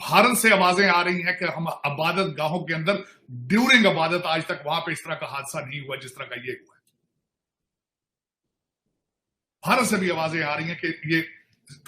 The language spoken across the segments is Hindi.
भारत से आवाजें आ रही हैं कि हम इबादत गाहों के अंदर ड्यूरिंग इबादत आज तक वहां पे इस तरह का हादसा नहीं हुआ जिस तरह का ये हुआ है। भारत से भी आवाजें आ रही हैं कि ये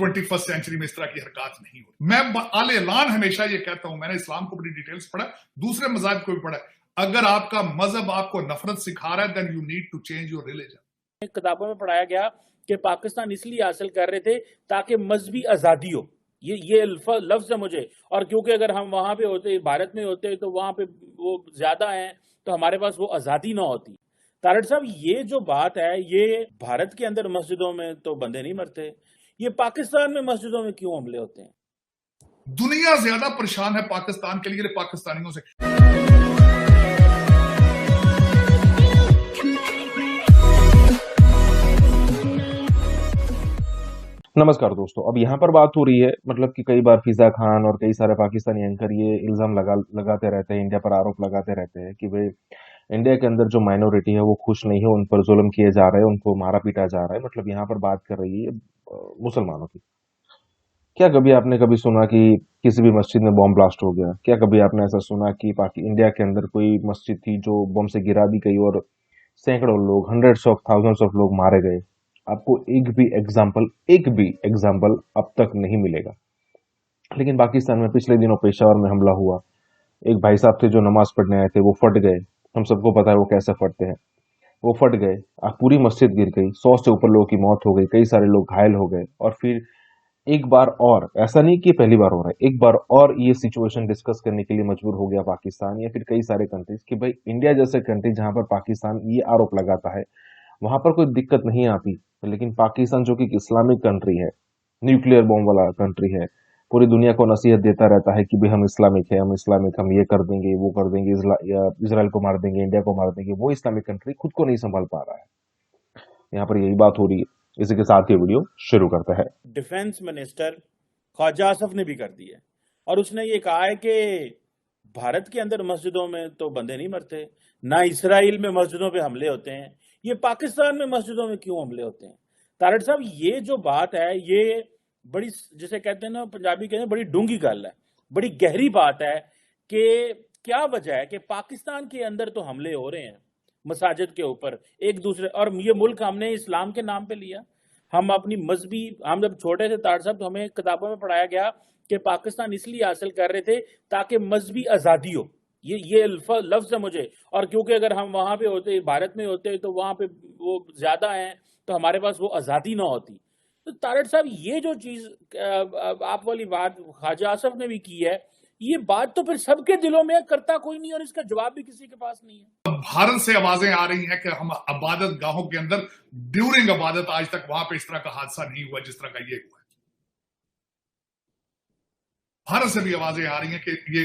21st सेंचुरी में इस तरह की हरकत नहीं हो। मैं आले ऐलान हमेशा ये कहता हूं, मैंने इस्लाम को बड़ी डिटेल्स पढ़ा, दूसरे मज़हब को भी पढ़ा, अगर आपका मजहब आपको नफरत सिखा रहा है then you need to change your religion. किताबों में पढ़ाया गया कि पाकिस्तान इसलिए हासिल कर रहे थे ताकि मजहबी आजादी हो, ये लफ्ज है मुझे, और क्योंकि अगर हम वहां पे होते, भारत में होते, तो वहां पे वो ज्यादा हैं तो हमारे पास वो आजादी ना होती। तारड़ साहब, ये जो बात है, ये भारत के अंदर मस्जिदों में तो बंदे नहीं मरते, ये पाकिस्तान में मस्जिदों में क्यों हमले होते हैं? दुनिया ज्यादा परेशान है पाकिस्तान के लिए पाकिस्तानियों से। नमस्कार दोस्तों, अब यहाँ पर बात हो रही है मतलब कि कई बार फिजा खान और कई सारे पाकिस्तानी एंकर ये इल्जाम लगाते रहते हैं, इंडिया पर आरोप लगाते रहते हैं कि भाई इंडिया के अंदर जो माइनॉरिटी है वो खुश नहीं है, उन पर जुल्म किए जा रहे हैं, उनको मारा पीटा जा रहा है। मतलब यहाँ पर बात कर रही है मुसलमानों की। क्या कभी आपने कभी सुना कि किसी भी मस्जिद में बॉम्ब ब्लास्ट हो गया? क्या कभी आपने ऐसा सुना कि इंडिया के अंदर कोई मस्जिद थी जो बम से गिरा दी गई और सैकड़ों लोग, हंड्रेड्स ऑफ थाउजेंड्स ऑफ लोग मारे गए? आपको एक भी एग्जाम्पल अब तक नहीं मिलेगा। लेकिन पाकिस्तान में पिछले दिनों पेशावर में हमला हुआ, एक भाई साहब थे जो नमाज पढ़ने आए थे, वो फट गए। हम सबको पता है वो कैसे फटते हैं। वो फट गए, पूरी मस्जिद गिर गई, 100 से ऊपर लोगों की मौत हो गई, कई सारे लोग घायल हो गए। और फिर एक बार और, ऐसा नहीं कि पहली बार हो रहा है, एक बार और ये सिचुएशन डिस्कस करने के लिए मजबूर हो गया पाकिस्तान या फिर कई सारे कंट्रीज कि भाई इंडिया जैसे कंट्री जहां पर पाकिस्तान ये आरोप लगाता है वहां पर कोई दिक्कत नहीं आती, लेकिन पाकिस्तान जो कि एक इस्लामिक कंट्री है, न्यूक्लियर बॉम्ब वाला कंट्री है, पूरी दुनिया को नसीहत देता रहता है कि भाई हम इस्लामिक है, हम ये कर देंगे, वो कर देंगे, इसराइल को मार देंगे, इंडिया को मार देंगे। वो इस्लामिक कंट्री खुद को नहीं संभाल पा रहा है। यहाँ पर यही बात हो रही है। इसी के साथ ये वीडियो शुरू करते हैं। डिफेंस मिनिस्टर ख्वाजा आसफ ने भी कर दी है और उसने ये कहा है कि भारत के अंदर मस्जिदों में तो बंदे नहीं मरते, ना इसराइल में मस्जिदों पे हमले होते हैं, ये पाकिस्तान में मस्जिदों में क्यों हमले होते हैं? तारड़ साहब, ये जो बात है ये बड़ी, जिसे कहते हैं ना पंजाबी कहते हैं, बड़ी डूंगी गल है, बड़ी गहरी बात है कि क्या वजह है कि पाकिस्तान के अंदर तो हमले हो रहे हैं मसाजिद के ऊपर एक दूसरे, और ये मुल्क हमने इस्लाम के नाम पे लिया। हम अपनी मजहबी, हम जब छोटे थे तारड़ साहब तो हमें किताबों में पढ़ाया गया कि पाकिस्तान इसलिए हासिल कर रहे थे ताकि मजहबी आजादी हो, ये लफ्ज है मुझे, और क्योंकि अगर हम वहां पे होते, भारत में होते, तो वहां पे वो ज्यादा हैं तो हमारे पास वो आजादी ना होती। तो तारड़ साहब, ये जो चीज आप वाली बात ख्वाजा आसफ ने भी की है, ये बात तो फिर सबके दिलों में करता कोई नहीं और इसका जवाब भी किसी के पास नहीं है। भारत से आवाजें आ रही हैं कि हम इबादत गाहों के अंदर ड्यूरिंग इबादत आज तक वहां पे इस तरह का हादसा नहीं हुआ जिस तरह का ये हुआ है। भारत से भी आवाजें आ रही हैं कि ये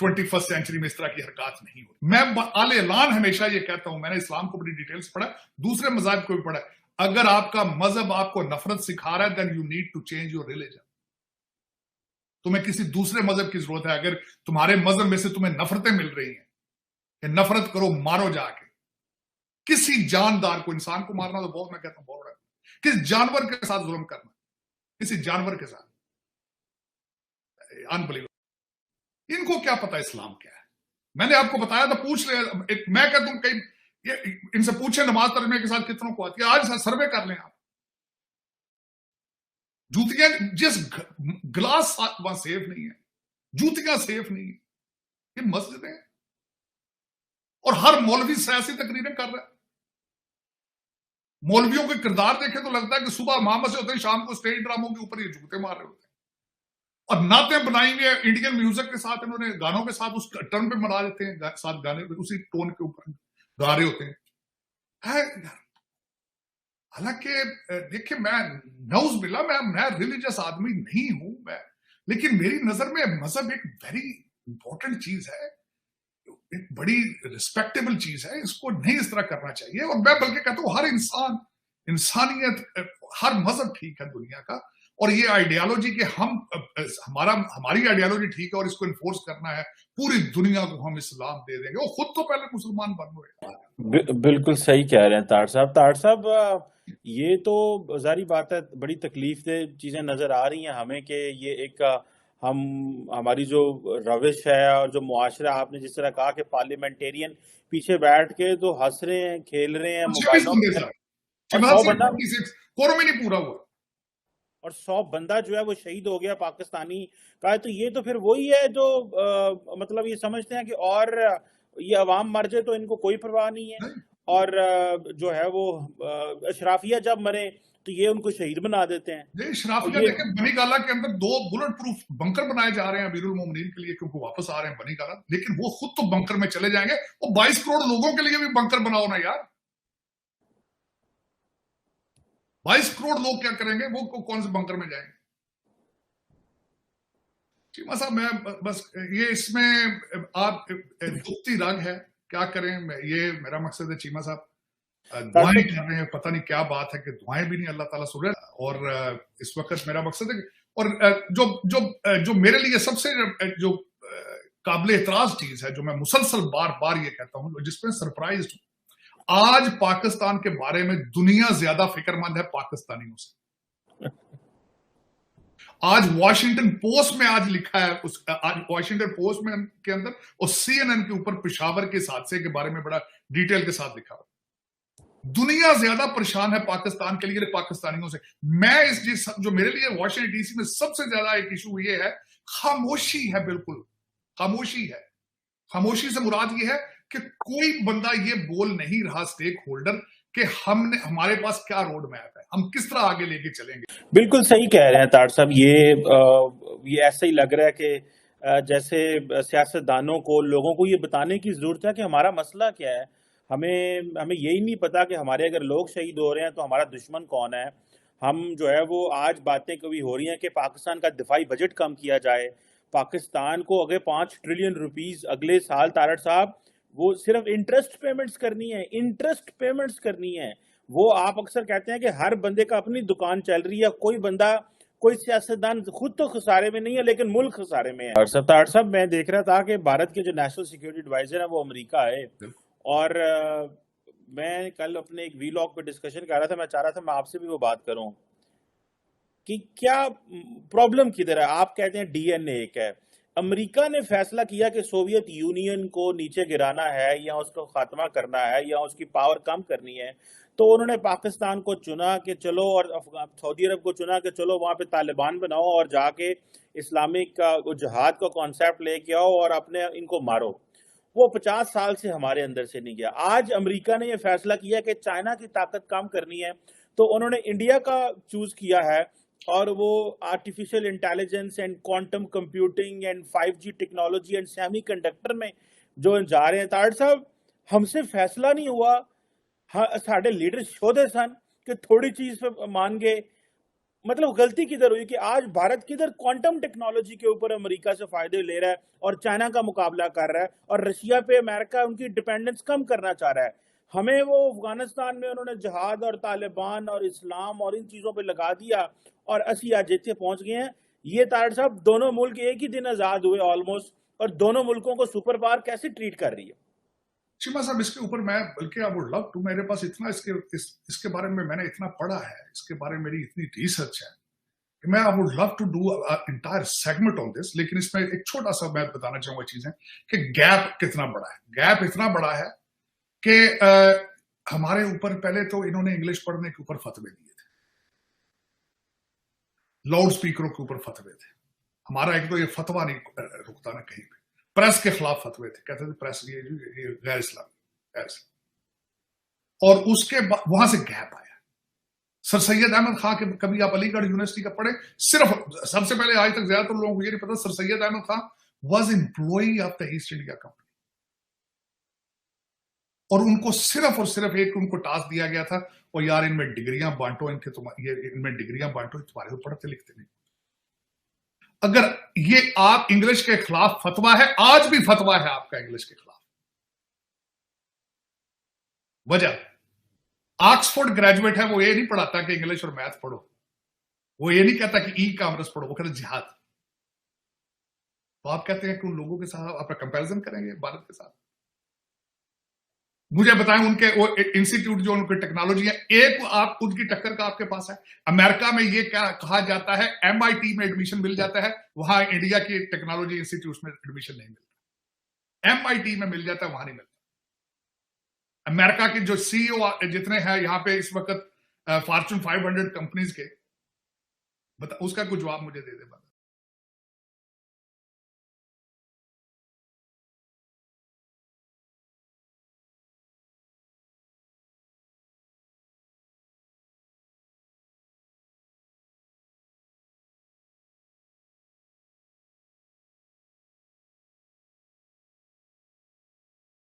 21st सेंचुरी में इस तरह की हरकत नहीं हुई। मैं आले ऐलान हमेशा ये कहता हूं, मैंने इस्लाम को बड़ी डिटेल्स पढ़ा, दूसरे मज़हब को भी पढ़ा, अगर आपका मजहब आपको नफरत सिखा रहा है then you need to change your religion. तुम्हें किसी दूसरे मजहब की जरूरत है। अगर तुम्हारे मजहब में से तुम्हें नफरतें मिल रही हैं कि नफरत करो, मारो जाके। किसी जानदार को, इंसान को मारना तो बहुत, मैं कहता हूं बहुत, किसी जानवर के साथ जुल्म करना, किसी जानवर के साथ, अनबिलीवेबल। इनको क्या पता इस्लाम क्या है? मैंने आपको बताया था, पूछ ले, मैं कहता हूं कहीं इनसे पूछे नमाज तर्जमे के साथ कितनों को आती है, आज सर्वे कर लें आप। जूतियां, जिस गिलास वहां सेफ नहीं है, जूतियां सेफ नहीं है, ये मस्जिदें हैं। और हर मौलवी सियासी तकरीरें कर रहा है। मौलवियों के किरदार देखे तो लगता है कि सुबह मामा से होते हैं, शाम को स्टेज ड्रामों के ऊपर ये जूते मार रहे होते हैं, और नाते बनाएंगे इंडियन म्यूजिक के साथ, इन्होंने गानों के साथ उस टर्न पे बना देते हैं, साथ गाने उसी टोन के ऊपर गा रहे होते हैं। हालांकि देखिए, मैं नौज बिल्ला, मैं रिलीजियस आदमी नहीं हूं मैं, लेकिन मेरी नजर में मजहब एक वेरी इंपॉर्टेंट चीज है, एक बड़ी रिस्पेक्टेबल चीज है, इसको नहीं इस तरह करना चाहिए। और मैं बल्कि कहता हूं हर इंसान, इंसानियत, हर मजहब ठीक है दुनिया का, और ये आइडियोलॉजी के हमारी आइडियोलॉजी ठीक है और इसको इन्फोर्स करना है, पूरी दुनिया को हम इस्लाम दे देंगे, और खुद तो पहले मुसलमान बन हुए। बिल्कुल सही कह रहे हैं तारड़ साहब। तारड़ साहब, ये तो जारी बात है, बड़ी तकलीफ दे चीजें नजर आ रही हैं हमें कि ये एक हमारी जो रविश है और जो मुआशरा, आपने जिस तरह कहा कि पार्लियामेंटेरियन पीछे बैठ के तो हंस रहे हैं, खेल रहे हैं 26 मोबाइलों बंदे में, साहब, और शिवराज 100 सिंह बंदा 26, कोरम ही नहीं पूरा हुआ। और 100 बंदा जो है वो शहीद हो गया पाकिस्तानी का है। तो ये तो फिर वही है जो मतलब ये समझते हैं कि और ये अवाम मर जाए तो इनको कोई परवाह नहीं है, नहीं, और जो है वो अशराफिया जब मरे तो ये उनको शहीद बना देते हैं। ये और शराफिया ये देखें, बनी गाला के अंदर 2 बुलेट प्रूफ बंकर बनाए जा रहे हैं अमीरुल मोमिनीन के लिए, क्योंकि वापस आ रहे हैं बनी गाला, लेकिन वो खुद तो बंकर में चले जाएंगे। वो 22 करोड़ लोगों के लिए भी बंकर बनाओ ना यार। 22 करोड़ लोग क्या करेंगे, वो कौन से बंकर में जाएंगे? चीमा साहब, मैं बस ये इसमें आप दुखती रंग है, क्या करें। ये मेरा मकसद है चीमा साहब, दुआएं कर रहे हैं, पता नहीं क्या बात है कि दुआएं भी नहीं अल्लाह ताला सुन रहे। और इस वक्त मेरा मकसद है और जो जो जो मेरे लिए सबसे जो काबिल एतराज चीज है, जो मैं मुसलसल बार बार ये कहता हूं, जिसमें सरप्राइज हूं, आज पाकिस्तान के बारे में दुनिया ज्यादा फिक्रमंद है पाकिस्तानियों से। आज वॉशिंगटन पोस्ट में आज लिखा है, आज वॉशिंगटन पोस्ट में के अंदर और CNN के ऊपर पेशावर के हादसे के बारे में बड़ा डिटेल के साथ लिखा हुआ। दुनिया ज्यादा परेशान है पाकिस्तान के लिए पाकिस्तानियों से। मैं जो मेरे लिए वॉशिंगटन DC में सबसे ज्यादा एक इशू ये है, खामोशी है, बिल्कुल खामोशी है। खामोशी से मुराद ये है कि कोई बंदा ये बोल नहीं रहा, स्टेक होल्डर, कि हमारे पास क्या रोड मैप है, हम किस तरह आगे लेके चलेंगे। बिल्कुल सही कह रहे हैं तार साहब। ये ऐसा ही लग रहा है कि जैसे सियासतदानों को, लोगों को ये बताने की जरूरत है कि हमारा मसला क्या है। हमें यही नहीं पता कि हमारे अगर लोग शहीद हो रहे हैं तो हमारा दुश्मन कौन है। हम जो है वो आज बातें कभी हो रही हैं कि पाकिस्तान का दिफाई बजट कम किया जाए, पाकिस्तान को अगर 5 ट्रिलियन रुपीस अगले साल, तारड़ साहब, वो सिर्फ इंटरेस्ट पेमेंट्स करनी है, इंटरेस्ट पेमेंट्स करनी है। वो आप अक्सर कहते हैं कि हर बंदे का अपनी दुकान चल रही है, कोई सियासतदान खुद तो खसारे में नहीं है लेकिन मुल्क खसारे में है। और सत्तार साहब, मैं देख रहा था कि भारत के जो नेशनल सिक्योरिटी एडवाइजर है वो अमेरिका है, और मैं कल अपने एक वीलॉग पे डिस्कशन कर रहा था, मैं चाह रहा था मैं आपसे भी वो बात करूं कि क्या प्रॉब्लम किधर है। आप कहते हैं DNA एक है, अमेरिका ने फैसला किया कि सोवियत यूनियन को नीचे गिराना है या उसको खात्मा करना है या उसकी पावर कम करनी है, तो उन्होंने पाकिस्तान को चुना कि चलो, और सऊदी अरब को चुना कि चलो वहां पे तालिबान बनाओ और जाके इस्लामिक का जिहाद का कॉन्सेप्ट लेके आओ और अपने इनको मारो। वो 50 साल से हमारे अंदर से नहीं गया। आज अमेरिका ने यह फैसला किया कि चाइना की ताकत कम करनी है, तो उन्होंने इंडिया का चूज किया है, और वो artificial intelligence and quantum computing and 5G technology and semiconductor में जो जा रहे हैं। ताड़ साहब, हमसे फैसला नहीं हुआ, हाँ साढ़े लीडर शोधे सन कि थोड़ी चीज पे मान गए। मतलब गलती किधर हुई कि आज भारत किधर क्वांटम टेक्नोलॉजी के ऊपर अमेरिका से फायदे ले रहा है और चाइना का मुकाबला कर रहा है, और रशिया पे अमेरिका उनकी डिपेंडेंस कम करना चाह रहा है। हमें वो अफगानिस्तान में उन्होंने जहाद और तालिबान और इस्लाम और इन चीजों पे लगा दिया और असी आज जितने पहुंच गए हैं। ये तार साहब, दोनों मुल्क एक ही दिन आजाद हुए ऑलमोस्ट, और दोनों मुल्कों को सुपर पावर कैसे ट्रीट कर रही है। शिमा साहब, इसके ऊपर मैं बल्कि आई वुड लव टू, मेरे पास इतना इसके बारे में मैंने इतना पढ़ा है, इसके बारे में मेरी इतनी रिसर्च है कि मैं I would love to do entire segment on this. लेकिन इसमें एक छोटा सा मैं बताना चाहूंगा चीजें कि गैप कितना बड़ा है। गैप इतना बड़ा है कि हमारे ऊपर पहले तो इन्होंने इंग्लिश पढ़ने के ऊपर फतवे दिए थे, लाउड स्पीकरों के ऊपर फतवे थे। हमारा एक तो ये फतवा नहीं रुकता ना कहीं पे। प्रेस के खिलाफ फतवे थे, कहते थे प्रेस ये गैर इस्लामी। और उसके बाद वहां से गैप आया। सर सैयद अहमद खां के, कभी आप अलीगढ़ यूनिवर्सिटी का पढ़े, सिर्फ सबसे पहले आज तक ज्यादातर लोगों को ये नहीं पता, sir Syed Ahmed Khan was employee of the East India Company, और उनको सिर्फ और सिर्फ एक उनको टास्क दिया गया था, और यार इनमें डिग्रियां बांटो, इनमें डिग्रियां बांटो, तुम्हारे तो पढ़ते लिखते नहीं। अगर ये आप इंग्लिश के खिलाफ फतवा है, आज भी फतवा है आपका इंग्लिश के खिलाफ। वजह, ऑक्सफोर्ड ग्रेजुएट है, वो ये नहीं पढ़ाता कि इंग्लिश और मैथ पढ़ो, वो ये नहीं कहता कि ई कॉमर्स पढ़ो, वो कहता जिहाद। तो आप कहते हैं कि उन लोगों के साथ आप कंपैरिजन करेंगे भारत के साथ। मुझे बताएं उनके वो इंस्टीट्यूट जो उनकी टेक्नोलॉजी है, एक आप उनकी टक्कर का आपके पास है? अमेरिका में ये क्या कहा जाता है, MIT में एडमिशन मिल जाता है, वहां इंडिया की टेक्नोलॉजी इंस्टीट्यूट में एडमिशन नहीं मिलता। MIT में मिल जाता है, वहां नहीं मिलता। अमेरिका के जो CEO जितने हैं यहाँ पे इस वक्त फॉर्चून 500 कंपनीज के, उसका कुछ जवाब मुझे दे दे।